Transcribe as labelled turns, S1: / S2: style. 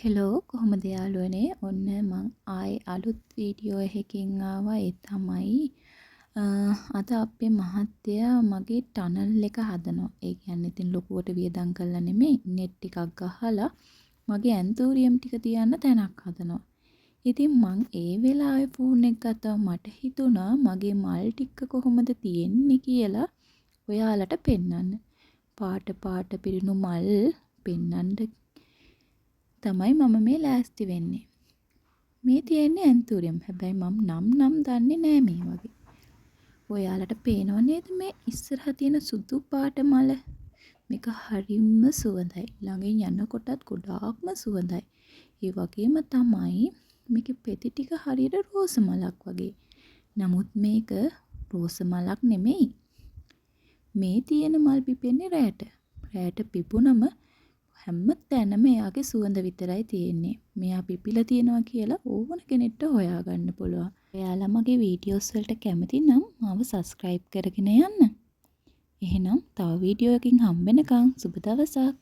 S1: Hello කොහොමද යාළුවනේ ඔන්න මං ආයේ අලුත් වීඩියෝ එකකින් ආවා ඒ තමයි අද අපේ මහත්තයා මගේ ටනල් එක හදනවා. ඒ කියන්නේ ඉතින් ලොකුවට වියදම් කරලා නෙමෙයි net ටිකක් ගහලා මගේ ඇන්තෝරියම් ටික තියන්න තැනක් හදනවා. ඉතින් මං ඒ වෙලාවේ ෆෝන් එක ගත්තා මට හිතුණා මගේ මල් ටික කොහොමද තියෙන්නේ කියලා ඔයාලට පෙන්වන්න. පාට පාට පිරුණු මල් පෙන්වන්න තමයි මම මේ ලෑස්ති වෙන්නේ. මේ තියෙන්නේ ඇන්තූරියම්. හැබැයි මම නම් දන්නේ නෑ මේ වගේ. ඔයාලට පේනව නේද මේ ඉස්සරහ තියෙන සුදු පාට මල? මේක හරිම සුවඳයි. ළඟින් යනකොටත් ගොඩාක්ම සුවඳයි. ඒ වගේම තමයි මේකේ පෙති ටික හරියට රෝස මලක් වගේ. නමුත් මේක රෝස මලක් නෙමෙයි. මේ තියෙන මල් පිපෙන්නේ රැට. රැට පිපුණම හැම තැනම එයාගේ සුවඳ විතරයි තියෙන්නේ. මෙයා පිපිලා තියෙනවා කියලා ඕන කෙනෙක්ට හොයාගන්න පුළුවන්. ඔයාලා මගේ වීඩියෝස් වලට කැමති නම් මාව subscribe කරගෙන යන්න. එහෙනම් තව වීඩියෝ එකකින් හම්බ වෙනකන් සුබ දවසක්.